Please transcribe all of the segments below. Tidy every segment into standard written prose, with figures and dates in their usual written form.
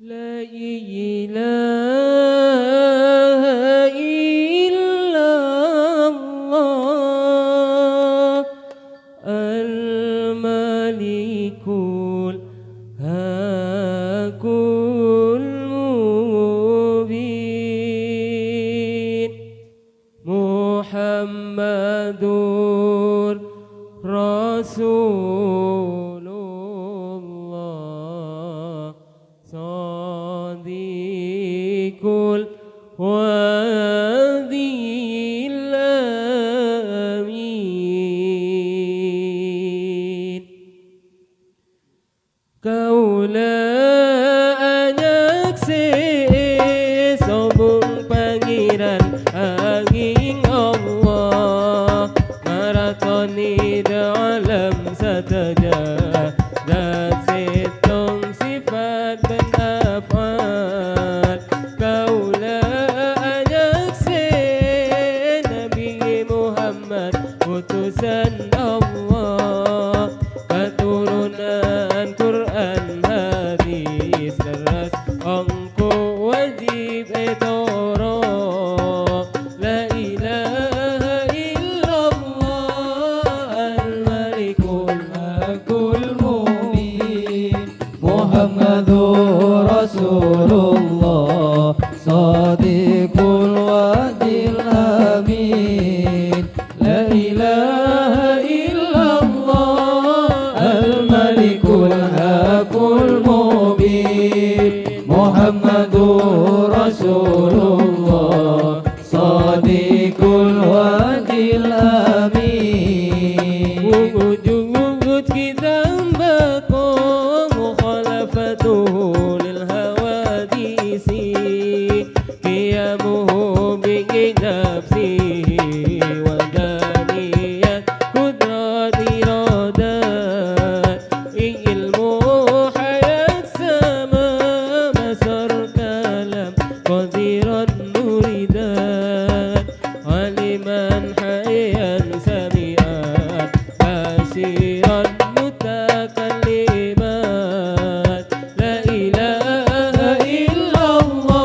La ilaha illallah al-malikul hakul mubin Muhammadur Rasulullah Sadiqul wadil amin Kaula anak sobung pangeran angin Allah maratoni dalam sataja dan setong sifat benafal Kaula anak Nabi Muhammad utusan Allah keturunan Quran hadis deras ongko wajib etoro la ilaha illallah al-malikul hakul mubin Muhammadur Rasulullah Sadiqul wadil amin La ilaha illallah Al-malikul hakul mubin Muhammadur Rasulullah Sadiqul wadil amin Wujud kita bako mukhalafatuhu lil hawadisi qiyamuhu bi nafsihi wa daniyat qudrat iradat ilmu hayat sama masar kalam qadiran muridat aliman hayyan sami'at basiran mutakallimat la ilaha illallah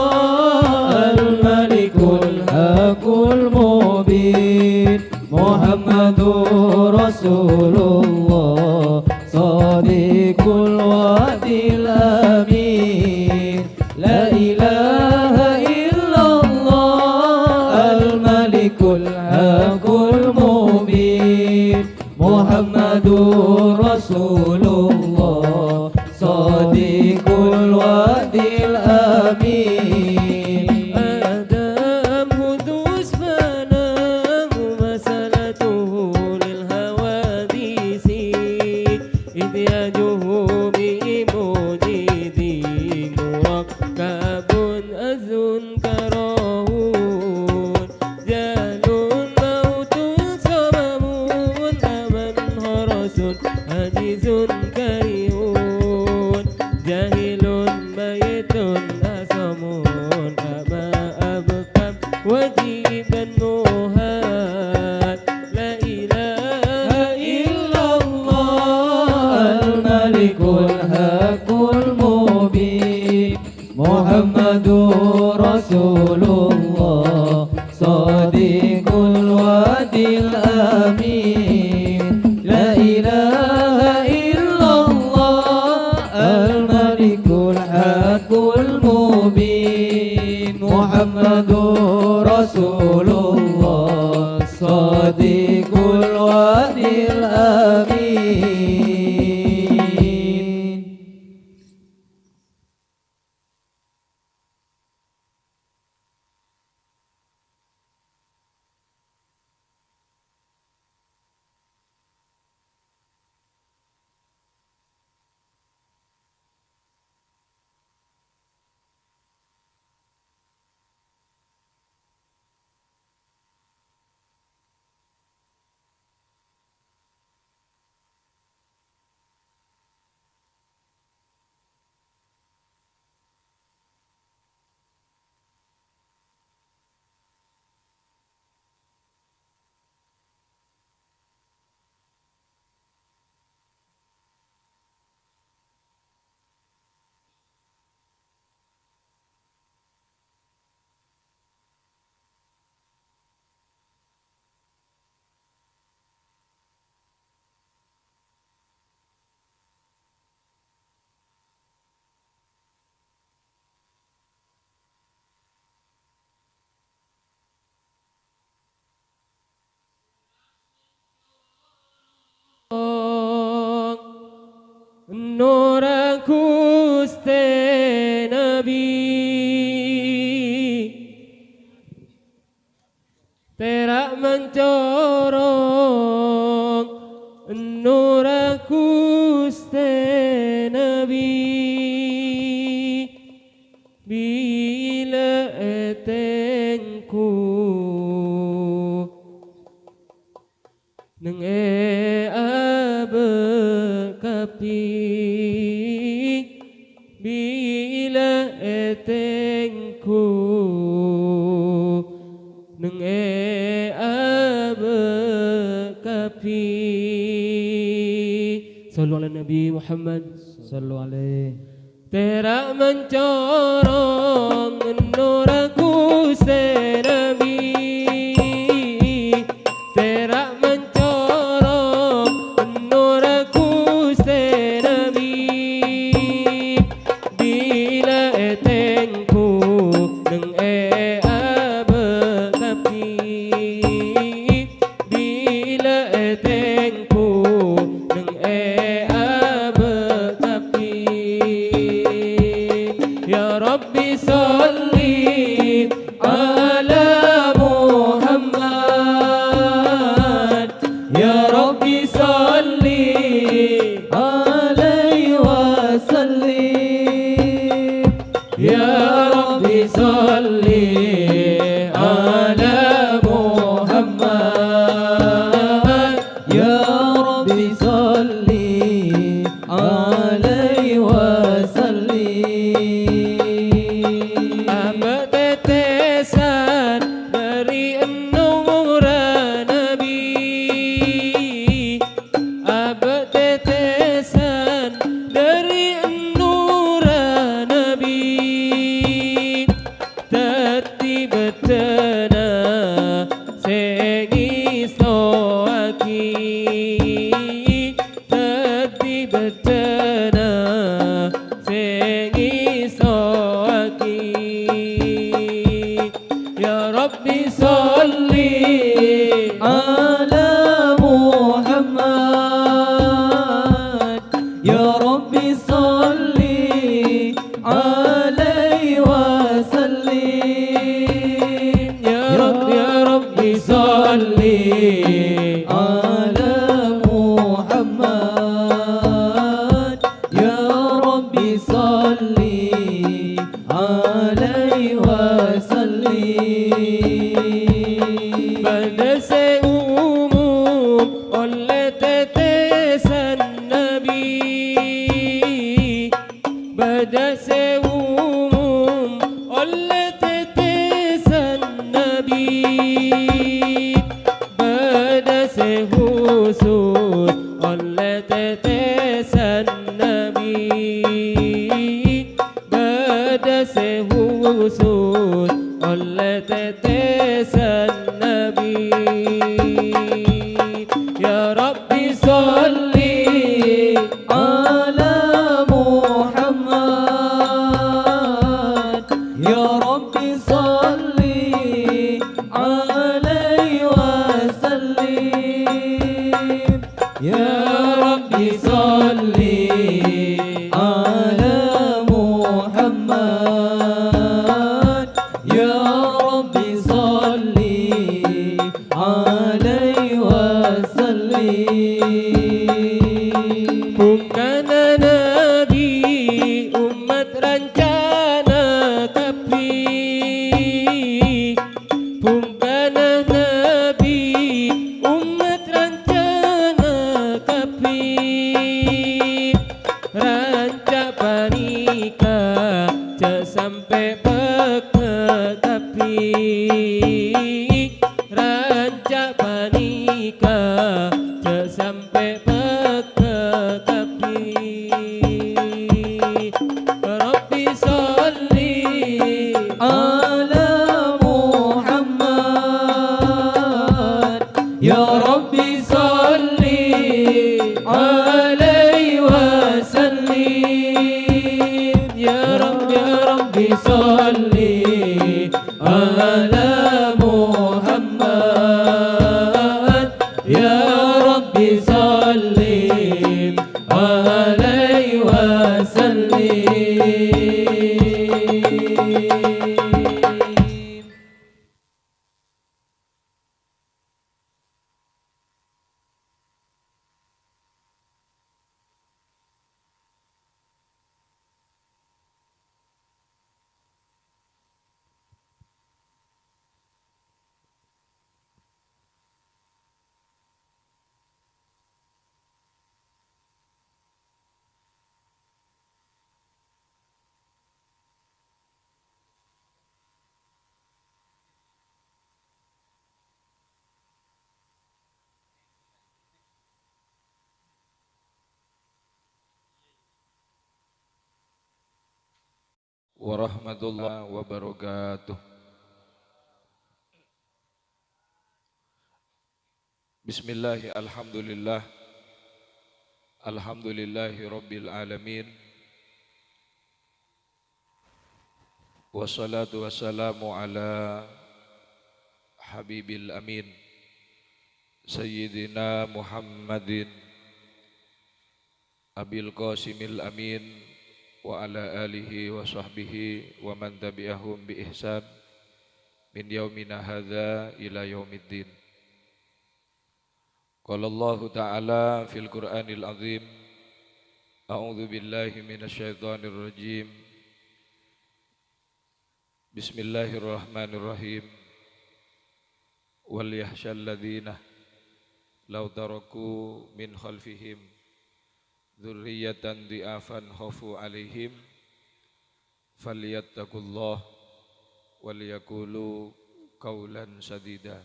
Al-malikul hakul mubin Muhammadur Rasulullah Sadiqul wadil amin La ilaha illallah Al-malikul hakul mubin Muhammadur Rasulullah Sadiqul wadil amin Adam hudus fanahu masalatuhu lil hawadisi idyajuhu bi mujidi murakkabun azun karahun jalun mautun sabamun aman harasun ajizun karihun jahilun mayitun asamun ama abkam wajiban muhat la ilaha illallah Al-malikul hakul mubin Muhammadur Rasulullah Sadiqul wadil amin La ilaha illallah Al-malikul hakul mubin Muhammadur Rasulullah Sadiqul wadil amin terak mencorong nur Gusti Nabi bila etengku neng abe kapi bila etengku neng abe kapi. Sallu ala Nabi Muhammad Sallu alaihi. terak mencorong nur Gusti Nabi terak mencorong nur Gusti Nabi bila etengku neng abe kapi bila etengku neng abe kapi. Ya Rabbi salli ala Muhammad Ya Rabbi salli Alaihi wasallim. Ya Rabbi salli ala Muhammad Ya Rabbi salli alaihi wasallim. Abad tetesan dari nur Nabi abad tetesan dari nur Nabi tati betena sengi soaki tati betena sengi soaki. Ya Rabbi salli Ala Muhammad Ya Rabbi salli alaihi wasallim. Ya Rabbi salli ala Muhammad Ya Rabbi salli alaihi wasallim. pada seumum oleh tetesan Nabi pada seumum oleh tetesan Nabi pada sehusus oleh tetesan Nabi pada sehusus oleh tetesan Nabi. Ya Rabbi salli ala Muhammad Ya Rabbi salli alaihi wasallim. Ya Rabbi salli ala Muhammad Ya Rabbi salli alaihi wasallim. Bukan Nabi umat rencana tapi bukan Nabi umat rencana tapi rancak panika cak sampai peke tapi rancak panika cak sampai peke tapi. Rabbi salli ala Muhammad Ya Rabbi salli alaihi wasallim. Ya Rabbi salli ala Muhammad Ya Rabbi salli alaihi wasallim. warahmatullahi wabarakatuh. Bismillahi alhamdulillah. Alhamdulillahi rabbil alamin. Wassalatu wassalamu ala habibil amin Sayyidina Muhammadin Abil Qasimil amin wa ala alihi wa sahbihi wa man tabi'ahum bi ihsan min yaumina hadza ila yaumiddin. Qala Allah Ta'ala fil Qur'anil Azim, a'udzu billahi minasyaitonir rajim. Bismillahirrahmanirrahim. Wal yahsyal ladzina law taraku min khalfihim dzurriyyatan dhi'afan khafu 'alaihim falyattaqullah wal yaqulu qawlan sadida.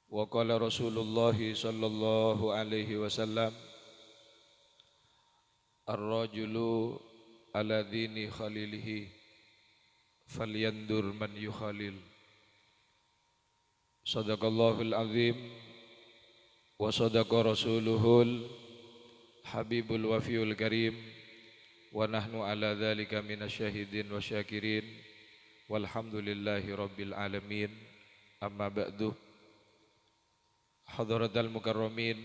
Wa qala Rasulullah sallallahu alaihi wasallam, ar-rajulu ala dini khalilihi falyandur man yukhalil. Sadaqallahul azim wa sadaqa rasuluhul habibul wafiyul karim wa nahnu ala dhalika minasyahidin wa syakirin walhamdulillahi rabbil alamin. Amma ba'du. Hadratal mukarramin,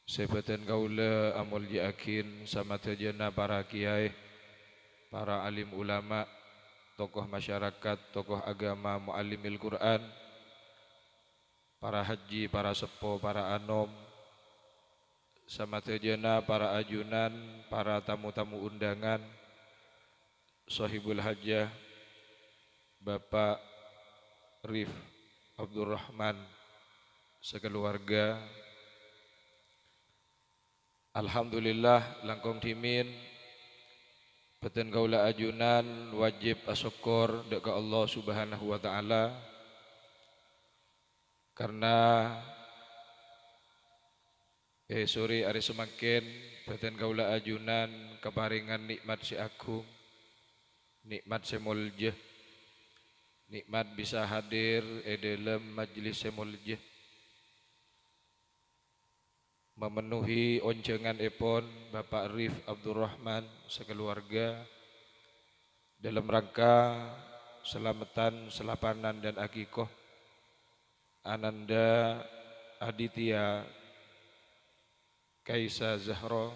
sebatan kaula amul yakin sama tajana para kiai, para alim ulama, tokoh masyarakat, tokoh agama, muallimil Quran, para haji, para sepo, para anom, sama tajana para ajunan, para tamu-tamu undangan, sahibul hajjah, Bapak Rif Abdurrahman sekeluarga. Alhamdulillah langkong timin peten kaula ajunan wajib asyukur dekat Allah Subhanahu wa taala karena sore hari semakin peten kaula ajunan keparingan nikmat si agung, nikmat semuljah, nikmat bisa hadir dalam majlis semuljah, memenuhi oncengan epon Bapak Rif Abdurrahman sekeluarga dalam rangka selamatan, selapanan dan akikoh Ananda Aditya Kaisa Zahra,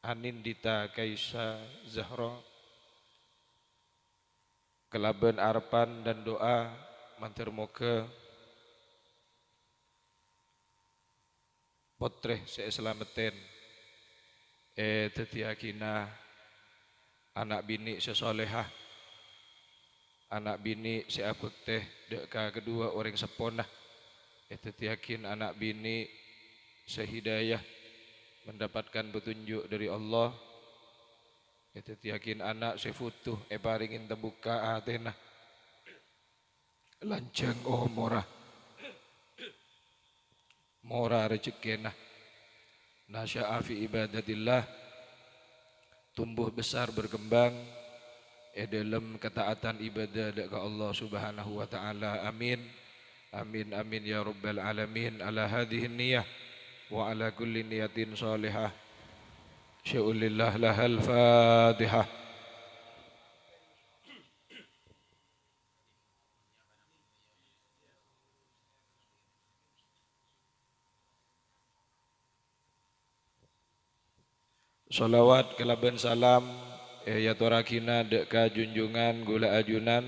Anindita Kaisa Zahra, kelaban arpan dan doa mantir moga potreh seislameten tetiakina anak bini sesolehah, anak bini seabek teh deka kedua orang seponah, tetiakin anak bini sehidayah mendapatkan petunjuk dari Allah, tetiakin anak sefutuh paringin terbuka atena lanceng mora rezekina nasya'a fi ibadatillah, tumbuh besar berkembang dalam ketaatan ibadah kepada Allah Subhanahu wa taala. Amin. Amin amin ya rabbal alamin. Ala hadhihi niyah wa ala kulli niyatin salihah. Sya'ulillah lahal Fatihah. Salawat kalaban salam ya torakina deka junjungan gula ajunan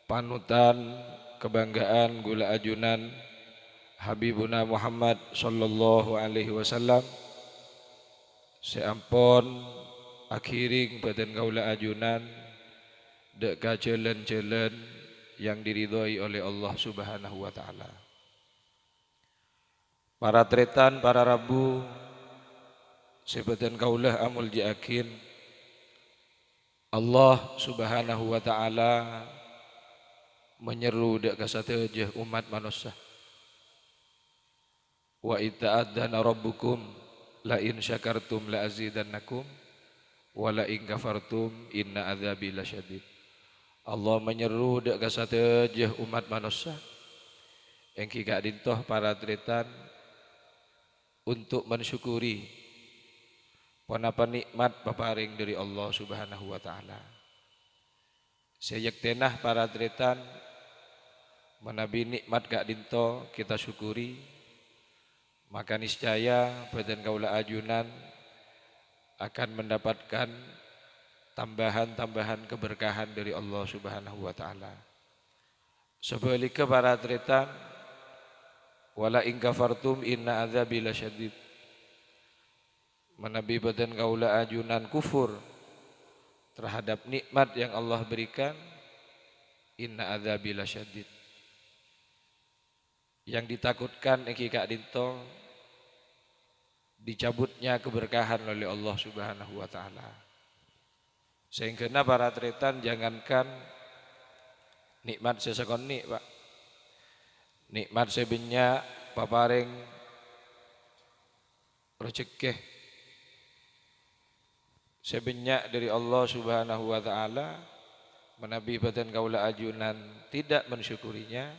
panutan kebanggaan gula ajunan Habibuna Muhammad sallallahu alaihi wasallam seampun akhiring badan gaula ajunan deka jalan-jalan yang diridhoi oleh Allah Subhanahu wa taala. Para tretan, para rabu sebadan kaulah amul diakin Allah Subhanahu wa taala menyeru dak kasateujeun umat manusia. Wa ita'adzana rabbukum la in syakartum la azidannakum wa la in kafartum inna adzabi lasyadid. Allah menyeru dak kasateujeun umat manusia engki gak dintoh para tretan untuk mensyukuri panapa nikmat paparing dari Allah Subhanahu wa taala. Sejak tenah para tretan menabi nikmat gak dinto kita syukuri, maka niscaya badan kaula ajunan akan mendapatkan tambahan-tambahan keberkahan dari Allah Subhanahu wa taala. Sebaliknya para tretan wala in kafartum inna adzabi lasyadid. Menabi badan kaula ajunan kufur terhadap nikmat yang Allah berikan, inna adzabi lasyadid. Yang ditakutkan iki kak dinto dicabutnya keberkahan oleh Allah Subhanahu wa taala. Sehingga para tretan jangankan nikmat sesekon Pak. Nikmat sebenyak paparing rezeki sebenyak dari Allah Subhanahu wa taala, menabi badan kaula ajunan tidak mensyukurinya,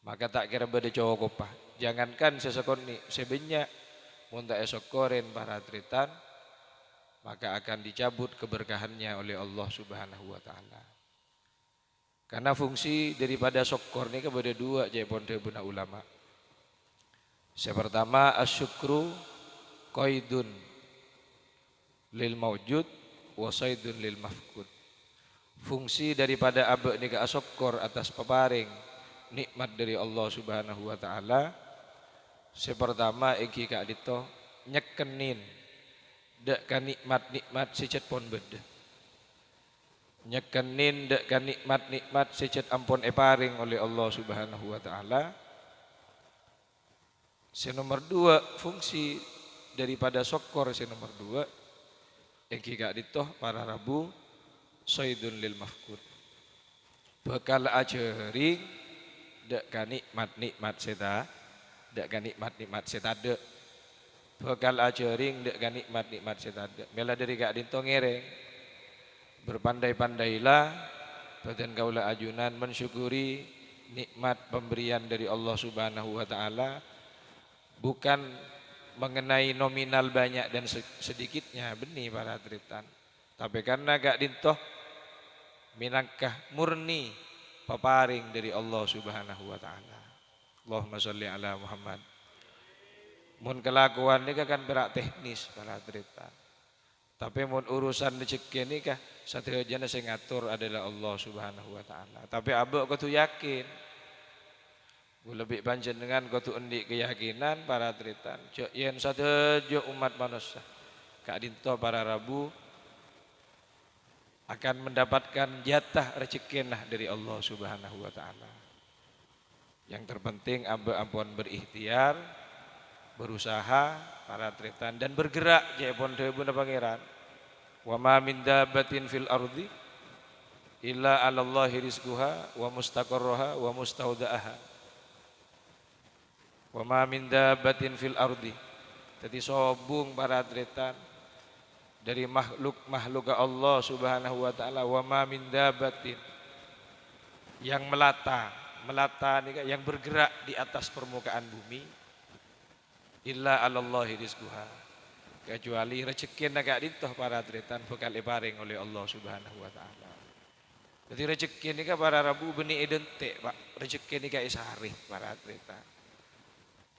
maka tak kira beda cowok kopah. Jangankan sesekoni sebenyak mun tak esok koren para tretan, maka akan dicabut keberkahannya oleh Allah Subhanahu wa taala. Karena fungsi daripada sokor ini kepada dua jepon buna ulama. Yang pertama asyukru qaidun lil maujud wa saidun lil mafqud. Fungsi daripada abe ni ka sokor atas peparing nikmat dari Allah Subhanahu wa taala. Yang pertama iki kak dito nyekenin dek ka nikmat-nikmat sicet pon beda. Nyekenin dek ka nikmat-nikmat sicet ampun eparing oleh Allah Subhanahu wa taala. Nomor dua fungsi daripada sokor nomor dua engki gak ditoh para rabu saidun lil mafqud. Bakal ajering dek ka nikmat-nikmat seta dek ka nikmat-nikmat seta dek. Bakal ajering dek ka nikmat-nikmat seta dek. Mela dari gak dito ngereng. Berpandai-pandailah badan kaula ajunan mensyukuri nikmat pemberian dari Allah Subhanahu wa taala, bukan mengenai nominal banyak dan sedikitnya benih para tretan, tapi karena gak dintoh minangkah murni paparing dari Allah Subhanahu wa taala. Allahumma sholli ala Muhammad. Mun kelakuan ini kan berak teknis para tretan. Tapi mun urusan rezeki ini kah satujana sing ngatur adalah Allah Subhanahu wa taala. Tapi abek kau tu yakin. Lebih panjenengan kau tu endik keyakinan para tretan. Cok yen satejo umat manusia kak dinto para rabu akan mendapatkan jatah rezeki dari Allah Subhanahu wa taala. Yang terpenting abek ampun berikhtiar, berusaha para tretan dan bergerak jepon debuna pangeran. Wa ma min dabbatin fil ardi illa 'alallahi rizquha wa mustaqarruha wa mustaudaaha. Wa ma min dabbatin fil ardi. Jadi sobung para tretan dari makhluk Allah Subhanahu wa taala. Wa ma min dabbatin yang melata nih yang bergerak di atas permukaan bumi illa 'alallahi rizquha. Kecuali rezeki nak ditoh para tretan bakal iparing oleh Allah Subhanahu wa taala. Jadi rezeki ni ka para rabu benih identik Pak. Rezeki ni ka isarih para tretan.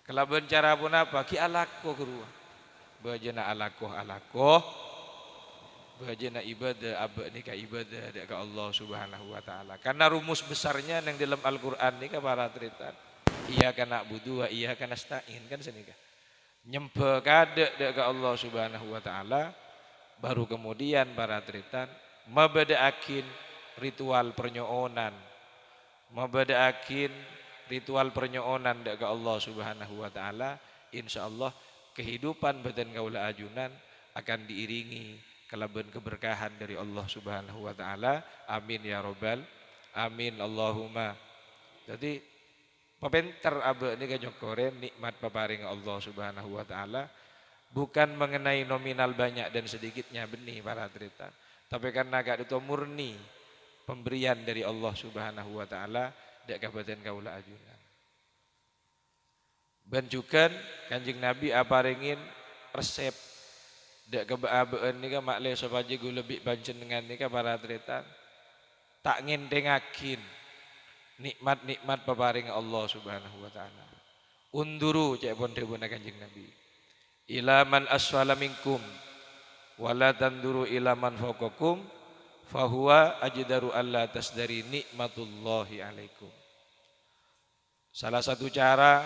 Kelaban cara pun apa ki alako keruah. bejana alakoh bejana ibadah abe ni ka ibadah dek ka Allah Subhanahu wa taala. Karena rumus besarnya yang dalam Al-Qur'an ni ka para tritan. Iyyaka na'budu wa iyyaka nasta'in kan senika. Nyembah kadek dek ka Allah Subhanahu wa taala baru kemudian para tritan mabadaakin ritual pernyo'onan. Mabadaakin ritual pernyo'onan dek ka Allah Subhanahu wa taala. Insyaallah kehidupan badan kaula ajunan akan diiringi kelaban keberkahan dari Allah Subhanahu wa taala. Amin ya robbal amin Allahumma. Jadi pepenter abe ini kan nyokoren nikmat paparing Allah Subhanahu wa taala bukan mengenai nominal banyak dan sedikitnya benih para tritan, tapi karena agak itu murni pemberian dari Allah Subhanahu wa taala dek kabupaten kaula ajunan. Ben juga Kanjeng Nabi aparingin resep dek kebaabaan nika makle sopaje gue lebih panjenengan nika para tritan tak ngentengakin nikmat-nikmat paparing Allah Subhanahu wa taala. Unduru cek pon Kanjeng Nabi. Ila man asfala minkum wala tanduru ila man fawqakum fahuwa ajdaru alla tasdari nikmatullahi alaikum. Salah satu cara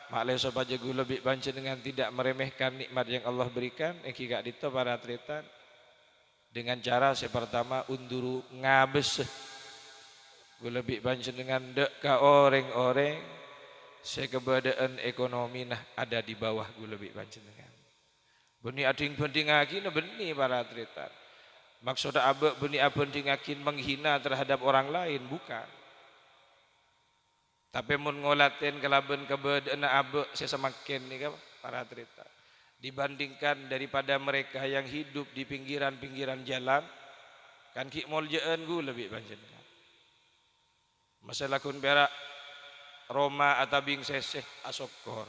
makle sopaje gue lebih panjenengan tidak meremehkan nikmat yang Allah berikan eki gak dito para tritan dengan cara pertama unduru ngabes gue lebih panjenengan dek ka oreng-oreng sekebadaan ekonomi nah ada di bawah gue lebih panjenengan beni ading banding lagi nah beni para tritan maksudnya abe beni abanding akin menghina terhadap orang lain bukan. Tapi mun ngolatin kelaban keberadaan abe sesemakin nih para trita. Dibandingkan daripada mereka yang hidup di pinggiran-pinggiran jalan, kan ki moljaan gue lebih panjenengan. Masalah kun berak Roma atau bing seseh asokor.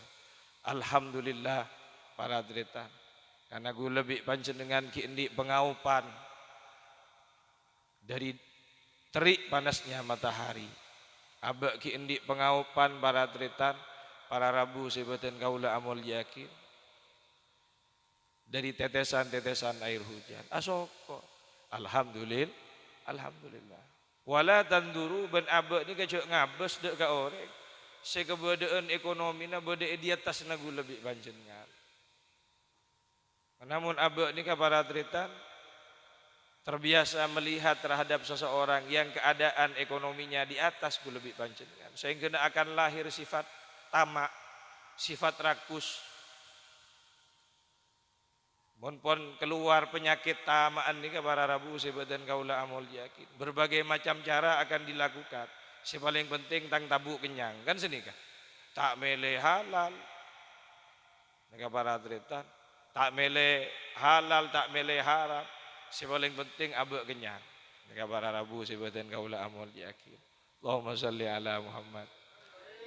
Alhamdulillah para trita. Karena gue lebih panjenengan ki indi pengaupan dari terik panasnya matahari. Abak ki indik pengaupan para tritan, para rabu sebatan kaula amol yakin dari tetesan-tetesan air hujan. Asoko, alhamdulillah, alhamdulillah. Wala tanduru ben abak ni kacok ngabes dek ka orek. Sekebadaan ekonomi na bade di atas nagu lebih panjenengan. Namun abak ni ka para tritan terbiasa melihat terhadap seseorang yang keadaan ekonominya di atas gue lebih panjenengan sehingga akan lahir sifat tamak, sifat rakus. Mun pon keluar penyakit tamaan ni para rabu sebatan kaula amol yakin. Berbagai macam cara akan dilakukan. Si paling penting tang tabu kenyang kan senika. Tak mele halal. Nika para tritan, tak mele halal, tak mele haram. Si paling penting abek kenyang. Nika para rabu sebatan kaula amol yakin. Allahumma salli ala Muhammad.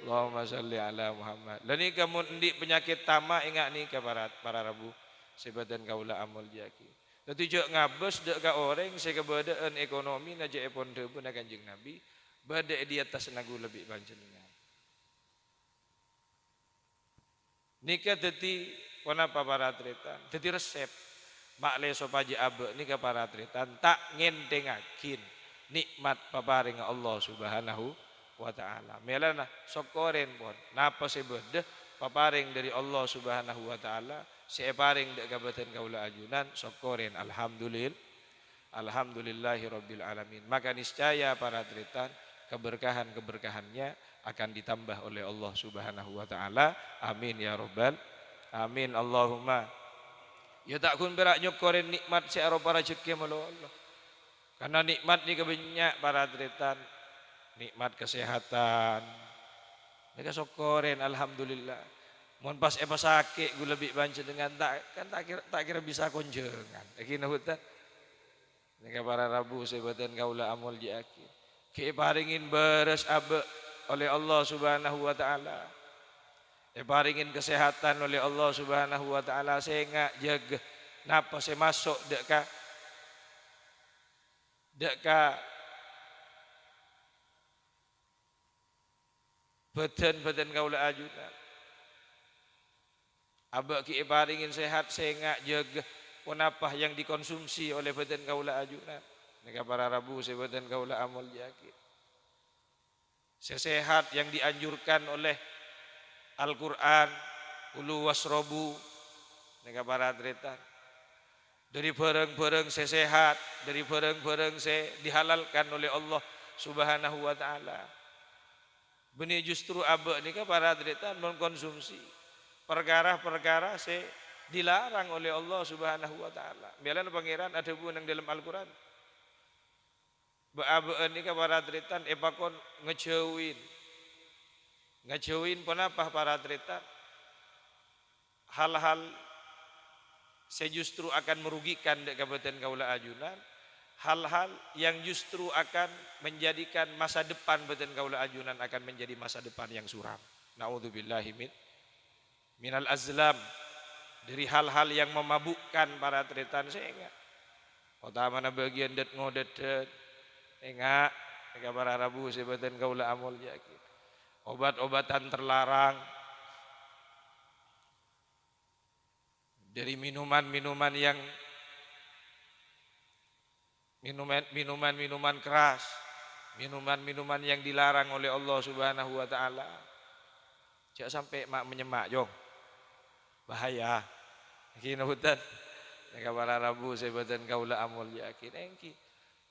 Allahumma salli ala Muhammad. Dan nika mun ndik penyakit tamak ingat nika para rabu sebatan kaula amol yakin. Tapi jok ngabes dek ka orang sekebadaan ekonomi naja epon debu na Kanjeng Nabi bade di atas nagu lebih panjenengan. Nika dadi kenapa para tritan? Dadi resep makle sopaji abe nika para tritan tak ngentengakin nikmat paparing Allah Subhanahu wa taala. Melana sokoren pon napa sebede paparing dari Allah Subhanahu wa taala separing dek kabupaten kaula ajunan sokoren alhamdulillah alhamdulillahi rabbil alamin. Maka niscaya para tritan keberkahan-keberkahannya akan ditambah oleh Allah Subhanahu wa taala. Amin ya rabbal amin Allahumma. Ya tak kun berak nyokoren nikmat si para rezeki mulu Allah. Karena nikmat ni kebanyak para tritan, nikmat kesehatan. Mereka sokoren alhamdulillah. Mun pas sakit gue lebih banyak dengan tak kira bisa konjengan. Ekina hutan. Mereka para rabu sebatan kaula amol diaki. Ki paringin beres abe oleh Allah Subhanahu wa taala. Paringin kesehatan oleh Allah Subhanahu wa taala sehingga jaga napa saya masuk dek ka badan kaula ajunan Abak ki paringin sehat sengak jaga punapah yang dikonsumsi oleh badan kaula ajunan. Nika para rabu sebadan kaula amal yakin. Sesehat yang dianjurkan oleh Al-Quran, ulu wasrobu, nika para tretan. Dari barang-barang sesehat, dari barang-barang dihalalkan oleh Allah Subhanahu wa taala. Benih justru abak nika para tretan non konsumsi. Perkara-perkara dilarang oleh Allah Subhanahu wa taala. Biarlah pangeran ada buang dalam Al-Qur'an. Ba'abaan ni para tretan epakon ngejauhin. Ngejauhin penapa para tretan? Hal-hal justru akan merugikan dek kabupaten kaula ajunan. Hal-hal yang justru akan menjadikan masa depan badan kaula ajunan akan menjadi masa depan yang suram. Naudzubillahi minal azlam, dari hal-hal yang memabukkan para tretan sehingga kota mana bagian det ngodet enggak para rabu sebatan kaula amul yakin obat-obatan terlarang, dari minuman-minuman yang minuman keras, minuman-minuman yang dilarang oleh Allah Subhanahu wa taala. Jangan sampai mak menyemak jong. Bahaya. Kini hutan. Nika para rabu sebatan kaula amul yakin engki.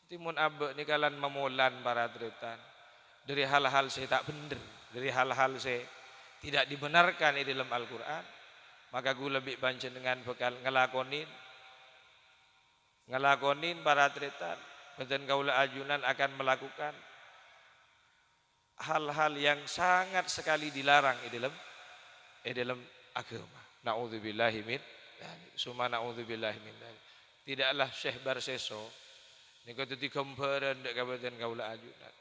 Timun abek ni kalan memulan para tretan. Dari hal-hal saya tak benar, dari hal-hal saya tidak dibenarkan di dalam Al-Qur'an, maka gue lebih banyak dengan bekal ngelakonin para tretan. Badan kaula ajunan akan melakukan hal-hal yang sangat sekali dilarang di dalam agama. Naudzubillahi min dzalik. Suma naudzubillahi min dzalik. Tidaklah Syekh Barseso niku dadi gambaran dek kabupaten kaula ajunan.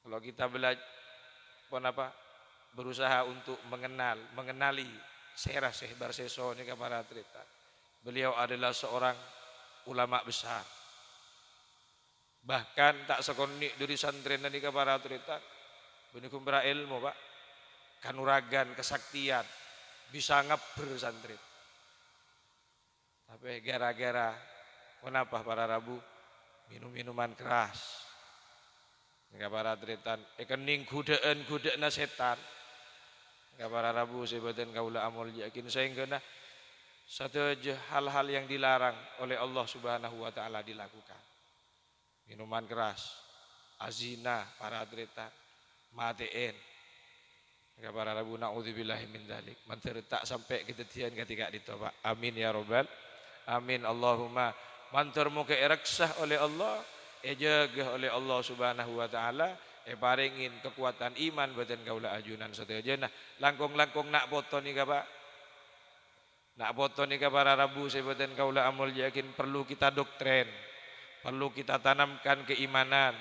Kalau kita belajar berusaha untuk mengenali sejarah Syekh Barseso niku para tretan. Beliau adalah seorang ulama besar. Bahkan tak sekonik dari santren niku para tretan. Benikum ilmu, Pak. Kanuragan, kesaktian, bisa ngeber santri. Tapi gara-gara kenapa para rabu minum-minuman keras, nggak para tretan, kening gudaan setan, nggak para rabu sebatan kaula amul yakin sehingga satu hal-hal yang dilarang oleh Allah Subhanahu wa taala dilakukan. Minuman keras, azina para tretan, matiin. Para rabu naudzubillahi min dzalik. Mantir tak sampai ketetian ketika ditoba. Amin ya rabbal amin Allahumma. Mantir muka eraksah oleh Allah, jaga oleh Allah Subhanahu wa taala, paringin kekuatan iman badan kaula ajunan sateja. Nah, langkung-langkung nak foto ni Pak. Nak foto ni para rabu sebatan kaula amul yakin perlu kita doktrin. Perlu kita tanamkan keimanan,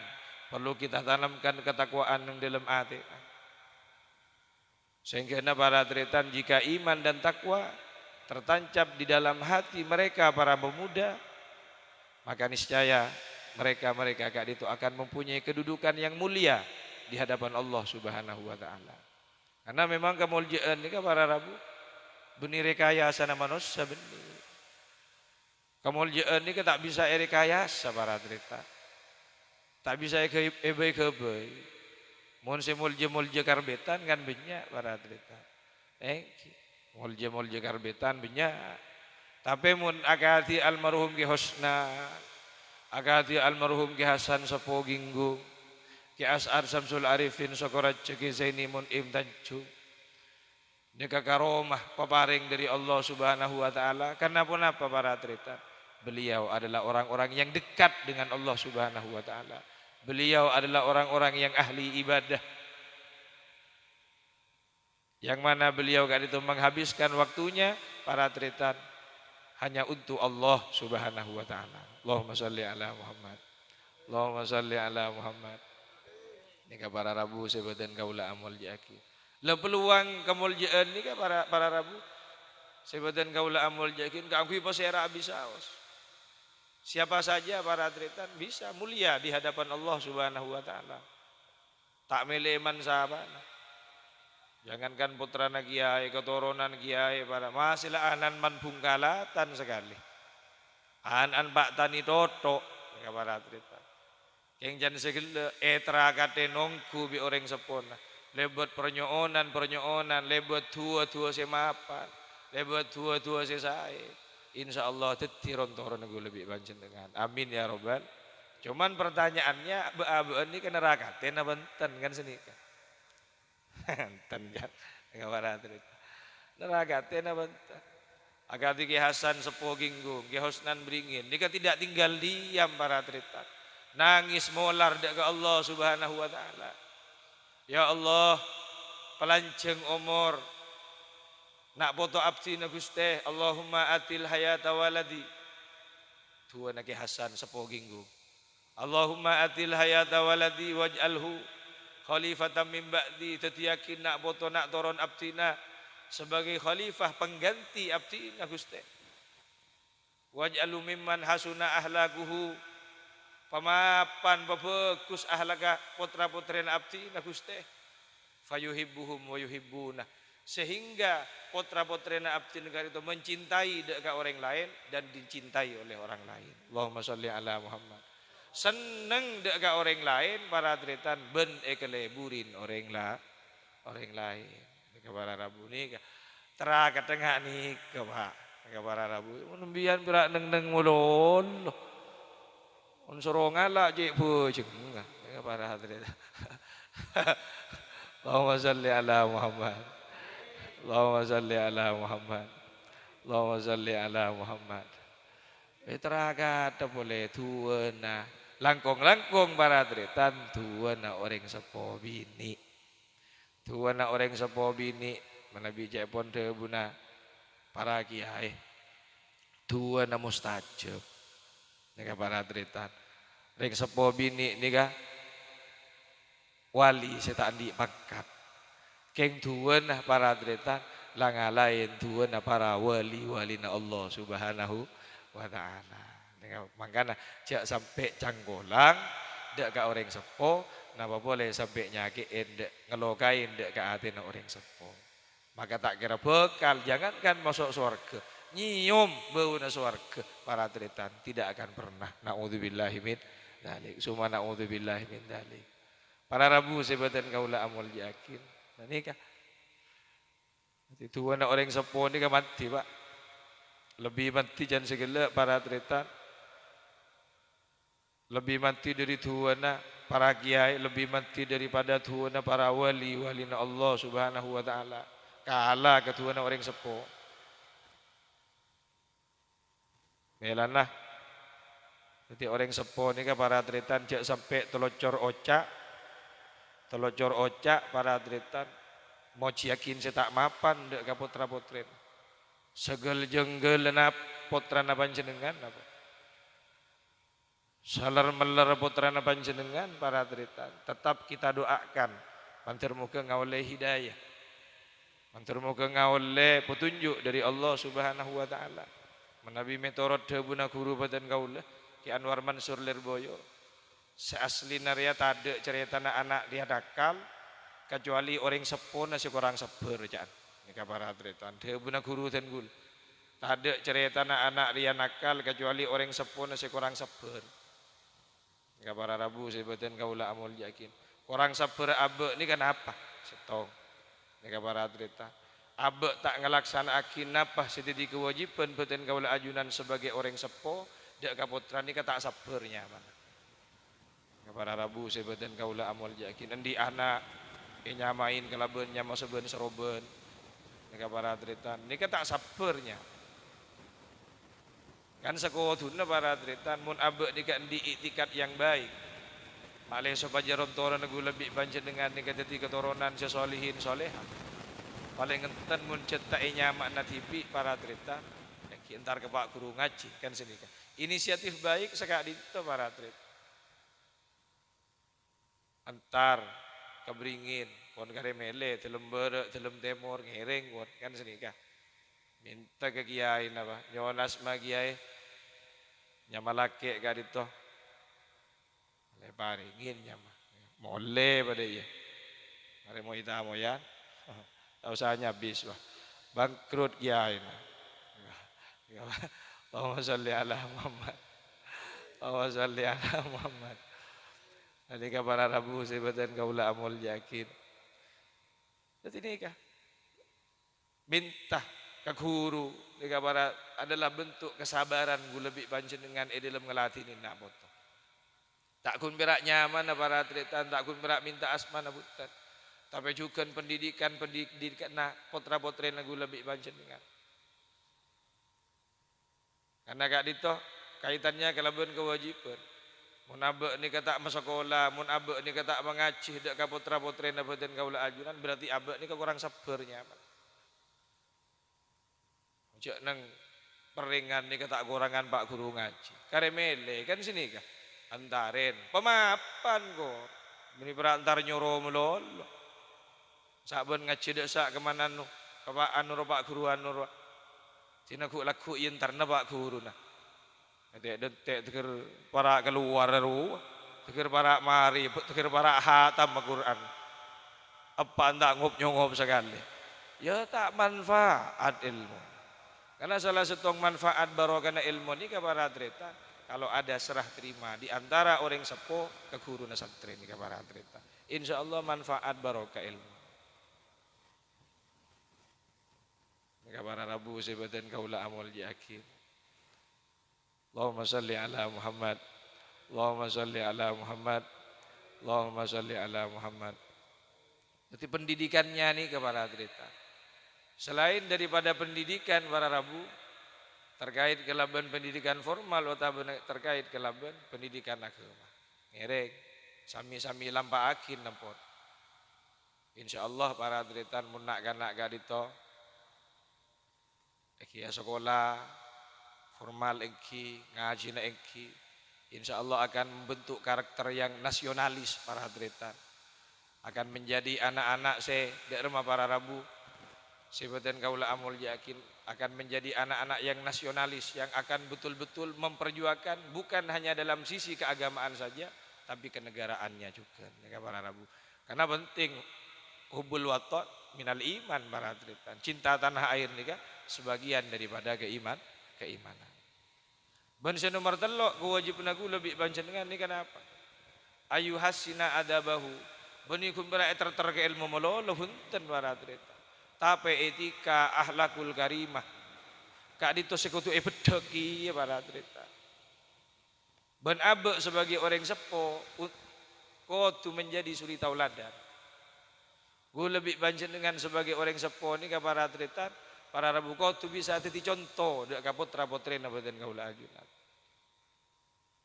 perlu kita tanamkan ketakwaan yang dalam hati. Sehingga para tretan jika iman dan takwa tertancap di dalam hati mereka para pemuda, maka niscaya mereka kak itu akan mempunyai kedudukan yang mulia di hadapan Allah Subhanahu wa taala. Karena memang kemuliaan ini para rabu benih rekayasa manusia benih. Kemuliaan ini tak bisa rekayasa para tretan. Tak bisa kebai. Mun mulje karbetan kan banyak para tretan. Mulje karbetan banyak. Tapi mun akati almarhum ki Husna, akati almarhum ki Hasan Sopo Ginggung, ki As'ar Samsul Arifin Sokorat Ceki Zaini mun Tanjung. Nika karomah peparing dari Allah Subhanahu wa taala. Karena pun apa para tretan? Beliau adalah orang-orang yang dekat dengan Allah Subhanahu wa taala. Beliau adalah orang-orang yang ahli ibadah. Yang mana beliau kan itu menghabiskan waktunya para tretan hanya untuk Allah Subhanahu wa taala. Allahumma shalli ala Muhammad. Allahumma shalli ala Muhammad. Ini para rabu sebatan kaula amul yakin. Le peluang kemuliaan ni para rabu sebatan kaula amul yakin kangkui pasera bisa. Siapa saja para tretan bisa mulia di hadapan Allah Subhanahu wa taala. Tak meleman sahabat. Jangankan putrana kiai, keturunan kiai, para masihlah anan man bungkalatan sekali. Anan pak tani toto, para cerita. Keng jan segala etra kate nongku bi orang sepona. Lebet pernyonan, lebet tua semapan, lebet tua sesai. Insya Allah teti rontoran gue lebih banyak dengan. Amin ya robbal. Cuman pertanyaannya, ini kan neraka, tena benten kan sini kan. Benten kan, nggak para cerita. Neraka tena benten. Agar Ki Hasan sepo ginggung, Ki Hosnan beringin. Nika tidak tinggal diam para cerita. Nangis molar ke Allah Subhanahu wa taala. Ya Allah, pelanceng umur nak foto abdi na Guste, Allahumma atil hayata waladi. Tua Ki Hasan sepo ginggung. Allahumma atil hayata waladi waj'alhu khalifatan min ba'di. Tetiyakin nak foto nak toron abdina sebagai khalifah pengganti abdina Guste. Waj'alu mimman hasuna ahlakuhu, pamapan bagus ahlaka putra putrina abdina Guste. Fayuhibbuhum wa yuhibbuna, sehingga putra putrina abdina itu mencintai dekat orang lain dan dicintai oleh orang lain. Allahumma sholli ala Muhammad. Seneng dekat orang lain para tretan ben ekeleburin orang lain. Kepada Rabu ni terakat tengah ni kepada Rabu menumbian berak neng mulon unsorongan lah je pujeng kepada hadirin. Allahumma salli ala Muhammad. Allahumma salli ala Muhammad. Allahumma salli ala Muhammad. Terakat boleh tuana langkong para tretan tuana orang sepo bini. Tuan orang sepo bini mana bijak pon buna para kiai. Tuan mustajab. Nika para tritan. Reng sepo bini nika wali setan di pakat. Keng tuan para tritan langalain tuan para wali na Allah Subhanahu wa taala. Nika mangkana jak sampai canggolang dak ka orang sepo. Napa boleh sampai nyakiin dek ngelokain dek ke hati orang sepo. Maka tak kira bekal, jangankan masuk surga, nyium bau na surga para tretan tidak akan pernah. Naudzubillahi min dzalik. Suma naudzubillahi min dzalik. Para Rabu sebatan kaula amul yakin. Nah nikah. Itu anak orang sepo ni kan mati pak. Lebih mati jangan segala para tretan. Lebih mati dari tuana para kiai, lebih mati daripada tuana para wali na Allah Subhanahu wa taala. Kalah ke tuana orang sepo. Melanlah. Jadi orang sepo ni kan para tretan jak sampai telocor ocak para tretan mau yakin saya tak mapan dek ka putra putrin. Segel jenggel na putra na panjenengan apa? Salar melar putrana panjenengan para tretan. Tetap kita doakan. Mantir muka ngawale hidayah. Mantir muka ngawale petunjuk dari Allah Subhanahu wa taala. Menabi metorot debuna guru badan kaula Ki Anwar Mansur Lirboyo. Seasli naria tade cerita anak dia nakal kecuali orang sepo nasi kurang seber jan. Nika para tretan. Debuna guru dan gul. Tade cerita anak dia nakal kecuali orang sepo nasi kurang seber. Nika para Rabu sebatan kaula amul yakin. Kurang sabar abe ni kan apa? Setong. Nika para tretan. Abe tak ngelaksanaakin apa setidi kewajiban beten kaula ajunan sebagai orang sepo dak kaputra ni tak sabarnya mana. Nika para Rabu sebatan kaula amul yakin. Endi anak nyamain kalaben nyama seben seroben. Nika para tretan. Nika tak sabarnya. Kan sekoduna para tretan mun abe dika di itikat yang baik. Malih supaya rontoran nego lebih banjir dengan dikatati keturunan sesolihin solehan. Paling ngenten mun cetak nyamak na TV para tretan. Ya entar ke Pak Guru ngaji kan sini kan. Inisiatif baik sekali itu para tretan. Antar keberingin pon kare mele telem berek telem temor ngereng kan sini kan. Minta ke kiai napa nyonas ma kiai nyamalake gadito leparingin nyama mole pada iya mare mo ita mo yan Tak usahnya habis wah. Bangkrut kiai. Allahumma sholli ala Muhammad. Allahumma sholli ala Muhammad. Nalika para Rabu sebatan kaula amul yakin. Jadi ini kah? Minta ke guru nalika para adalah bentuk kesabaran gue lebih panjenengan dalam ngelatih ini nak foto. Tak kun berak nyaman para atletan, tak kun berak minta asmana butan. Tapi juga pendidikan nak potra-potren gue lebih panjenengan. Karena kak dito kaitannya kelaban kewajiban. Mun abe ni kata masakola, mun abe ni kata mengaji dak ka putra-putri nabadan kaula ajunan berarti abe ni kurang sabarnya. Ojek nang peringan ni kata kurangan Pak Guru ngaji. Karemele kan sini kah? Antarin pemapan kok. Meni berantar nyoro melolo. Saben ngaji dak sak kemana nu? Ka Pak anu Pak Guru anu. Tina ku laku yentar na Pak Guru nah. Detek teker para keluar ru, teker para mari, teker para hatam Al-Quran. Apa anda ngup sekali? Ya tak manfaat ilmu. Karena salah satu manfaat barokah ilmu ni kepada atletan. Kalau ada serah terima di antara orang sepuh ke guru nasantren ni kepada atletan. Insya Allah manfaat barokah ilmu. Kepada Rabu sebatan kaula amul yakin. Allahumma salli ala Muhammad. Allahumma salli ala Muhammad. Allahumma salli ala Muhammad. Jadi pendidikannya nih kepada atletan. Selain daripada pendidikan para Rabu terkait kelaban pendidikan formal atau terkait kelaban pendidikan agama. Ngereng sami-sami lampaakin nampot. Insyaallah para atletan mun nak gadito kia sekolah formal engki, ngaji na engki, insya Allah akan membentuk karakter yang nasionalis para atletan. Akan menjadi anak-anak dari rumah para Rabu, sebatan kaula amul yakin akan menjadi anak-anak yang nasionalis yang akan betul-betul memperjuangkan bukan hanya dalam sisi keagamaan saja, tapi kenegaraannya juga, ya para Rabu. Karena penting hubul watot minal iman para atletan. Cinta tanah air nih sebagian daripada keimanan. Bansa nomor telok kewajiban aku lebih panjenengan ni kenapa? Ayu hasina adabahu. Bani kumbara terke ilmu melolo hunten para atlet. Tapi etika ahlakul karimah. Kak dito sekutu bedeki ya para atlet. Ban abe sebagai orang sepo kau tu menjadi suri tauladan. Gue lebih panjenengan sebagai orang sepo ni ke para atletan. Para Rabu kau tu bisa titi contoh dek kapot rapotren abadan kaula ajunan.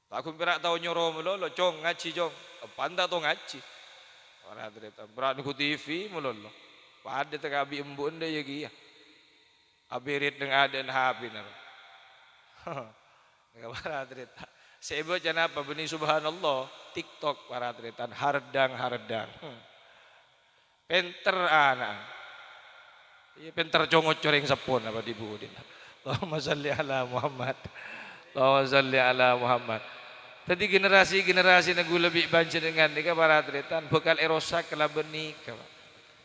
Tak aku berak tahu nyoro melolo, cong ngaji cong, panda to ngaji. Para atletan berat ku TV melolo. Pada tekabi embun deh ya gia. Abirit dengan aden habinar. Para atletan. Sebab jangan apa beni subhanallah TikTok para atletan hardang. Penter anak. Iya pintar congot coreng sepon apa dibudin. Allahumma salli ala Muhammad. Allahumma salli ala Muhammad. Tadi generasi nagu lebih banci dengan nika para atletan bekal erosa kelaben nika.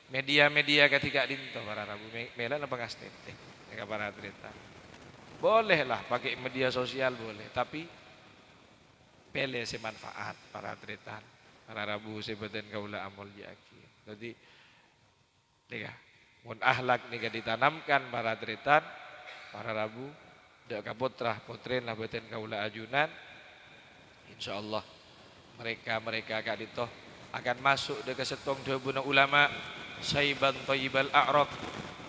Media-media ketika dinto para Rabu melan apa ngastete nika para atletan. Bolehlah pakai media sosial boleh, tapi pele semanfaat para atletan. Para Rabu sebeten kaula amul yakin. Jadi nika mun ahlak nika ditanamkan para atletan, para Rabu, dak kapotrah potren nabaten kaula ajunan, insyaallah mereka kadito akan masuk ke setong debuna ulama saiban thayyibal a'rab,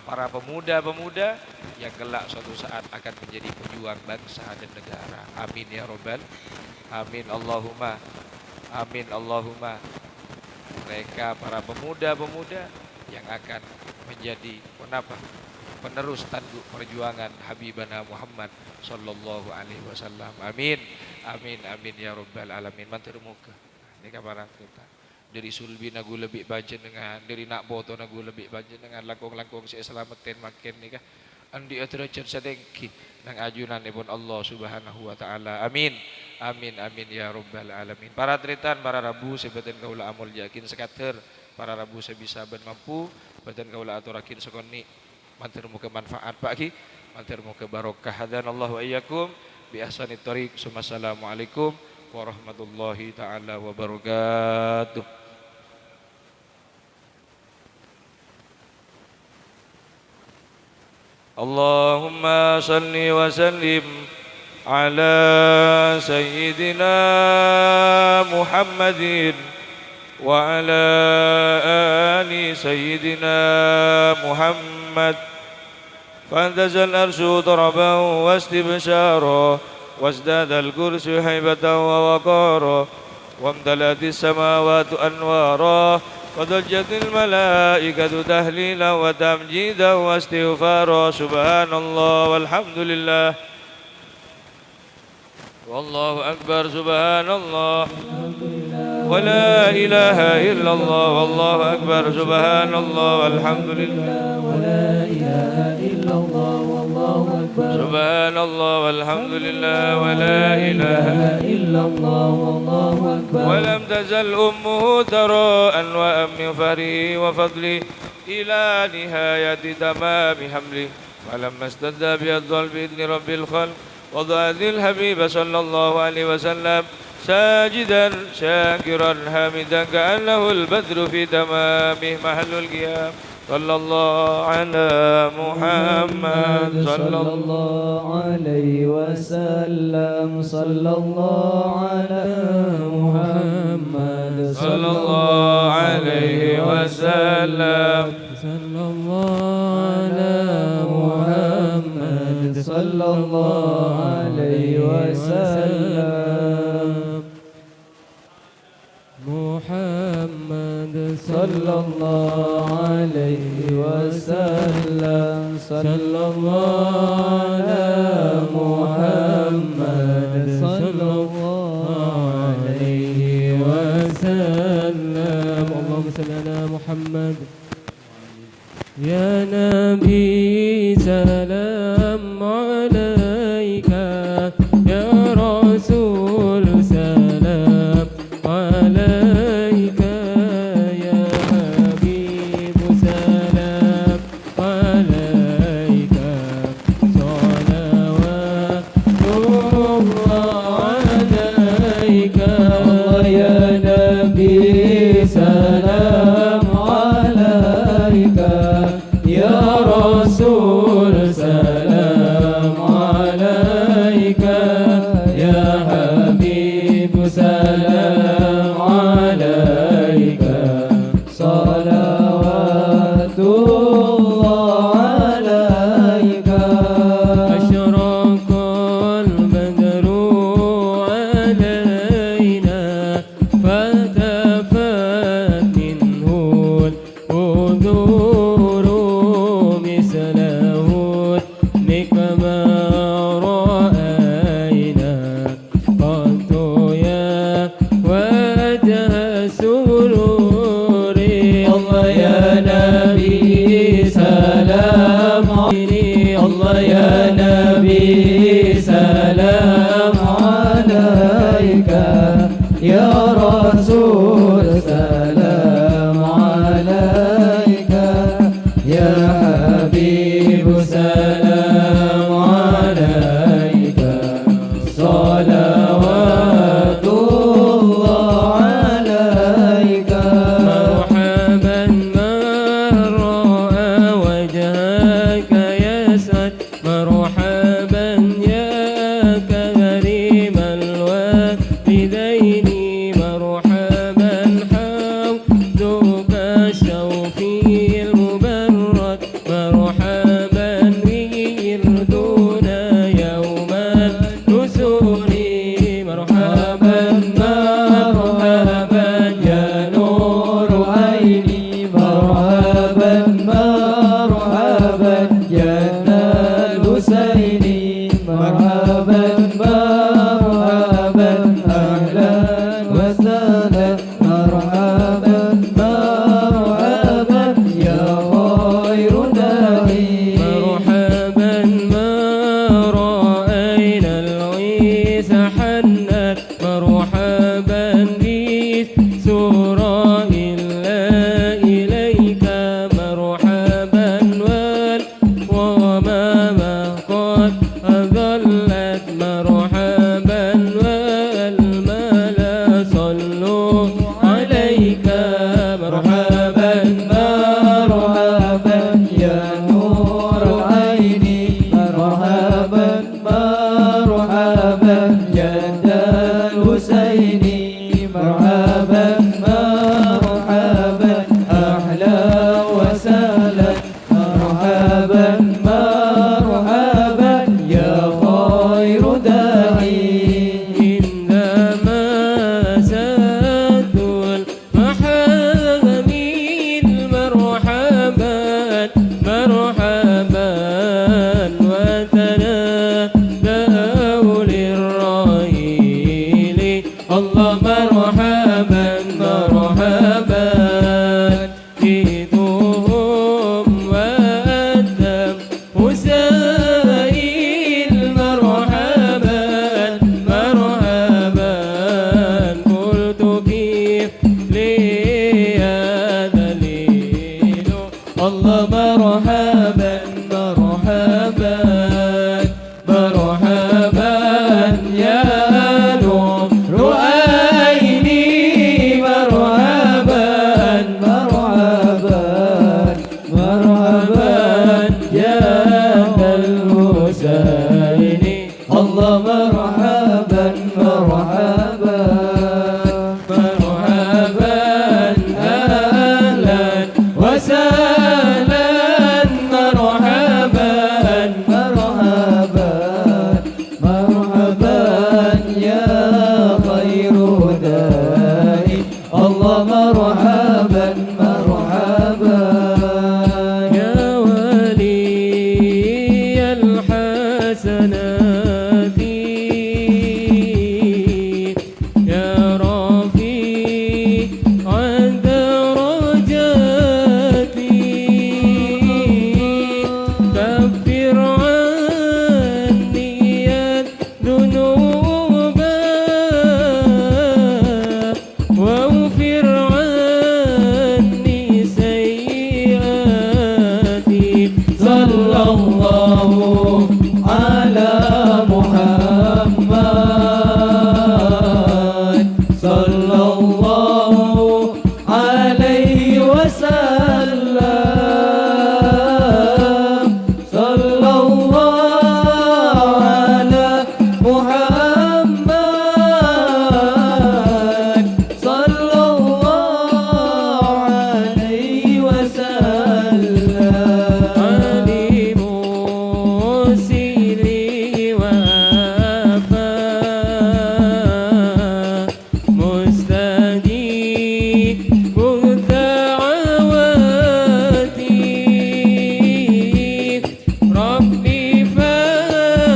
para pemuda-pemuda yang kelak suatu saat akan menjadi pejuang bangsa dan negara. Amin ya rabbal amin Allahumma amin Allahumma. Mereka para pemuda-pemuda yang akan menjadi penerus tanduk perjuangan Habibana Muhammad sallallahu alaihi wasallam. Amin. Amin amin ya rabbal alamin. Mantir muka. Ini kabar kita. Dari sulbi nagu lebih baca dengan dari nak boto nagu lebih baca dengan langkung-langkung si selamatin makin ni kah. Andi atracen sedengki nang ajunan ibun Allah Subhanahu wa taala. Amin. Amin amin ya rabbal alamin. Para atletan, para Rabu sebeten kaula amul yakin sekater para Rabu sebisa ben mampu badan kaula aturakin sekoni matur muga manfaat Pak Ki, matur muga barokah. Hadanallahu wa iyyakum bi ahsanit thoriq. Assalamualaikum warahmatullahi taala wabarakatuh. Allahumma salli wa sallim ala sayyidina Muhammadin wa ala ali sayyidina Muhammad. Fantazal arsyu taraban wa istibsyara وازداد الكرسي هيبة ووقارا وامتلأت السماوات أنوارا وضجت الملائكة تهليلا وتمجيدا واستغفارا. سبحان الله والحمد لله والله أكبر. سبحان الله ولا إله إلا الله والله أكبر. سبحان الله والحمد لله ولا إله إلا الله والله أكبر. سبحان الله والحمد لله ولا إله إلا الله والله أكبر. ولم تزل أمه تراء وأم فره وفضله إلى نهاية تمام حمله. فلما استدى بيضل بإذن رب الخلق وضع ذي الحبيب صلى الله عليه وسلم ساجدا شاكرا حامدا كأنه البدر في تمامه محل القيام. صلى الله على محمد صلى الله عليه وسلم. صلى الله على محمد صلى الله عليه وسلم. صلى الله على محمد صلى الله عليه وسلم. محمد صلى الله عليه وسلم. صلى الله على محمد صلى الله عليه وسلم. اللهم صل على محمد. يا نبي سلام عليك، يا رسول سلام عليك، يا حبيب سلام عليك، صلوات الله عليك. يا نبي سلام عليك، يا رسول سلام عليك، يا حبيب سلام عليك، صلوات الله عليك. أشرق البدر علينا فالتفت منه البذور مثله نكما رأينا قط يا وجه سرور. الله يا نبي سلام عليك، الله يا نبي سلام عليك، يا رسول سلام عليك، يا حبيب سلام عليك، صلوات الله عليك. مرحبا من رأى وجهك يسعد، مرحبا يا كريم الوالدين، مرحبا حمدك الشوفي المبرد، مرحبا يردنا يوم النسور. مرحبا مرحبا يا نور عيني، مرحبا مرحبا يا الحسين، مرحبا مرحبا أهلا وسهلا، مرحبا مرحبا يا خير داعي. مرحبا ما رأينا العيسى حنت، مرحبا بسورة إلا إليك، مرحبا خير داعي عندما سد المحامل مرحبا مرحبا وتنادوا للرحيل الله مرحبا مرحبا جئتهم والدم حسين مرحبا مرحبا قلت كيف لي دليل الله مرحبا مرحبا مرحبا يا نور عيني مرحبا مرحبا مرحبا يا الحسين الله مرحبا مرحبا مرحبا أهلا وسهلا مرحبا مرحبا مرحبا يا خير داعي الله مرحبا مرحبا يا ولي الحسنات يا رفيع درجاتي كفر عني الذنوب واغفر عني سيئاتي صلى الله على محمد صلى الله عليه وسلم صلى الله على محمد صلى الله عليه وسلم علي موسلي وافا مستجيب دعواتي ربي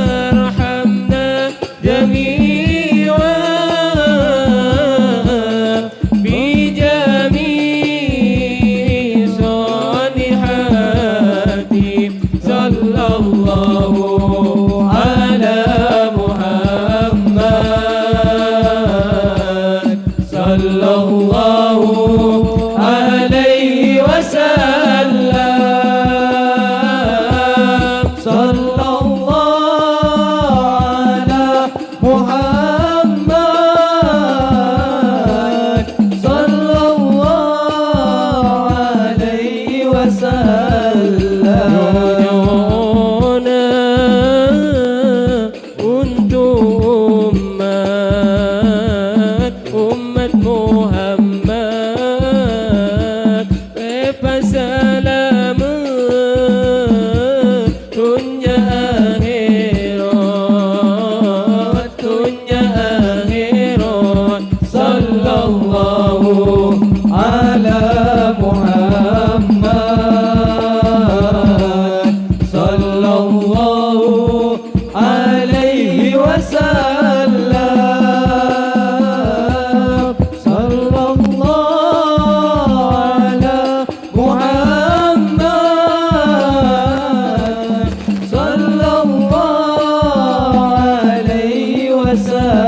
فارحمنا جميعا بجميع صالحاتي صلى الله على محمد صلى الله عليه وسلم صلى الله على محمد صلى الله عليه وسلم Jodohna untuk umat Muhammad bebas selamat dunia akhirat dunia akhirat sallallahu ala Muhammad sallallahu alaihi wasallam sallallahu ala Muhammad sallallahu alaihi wasallam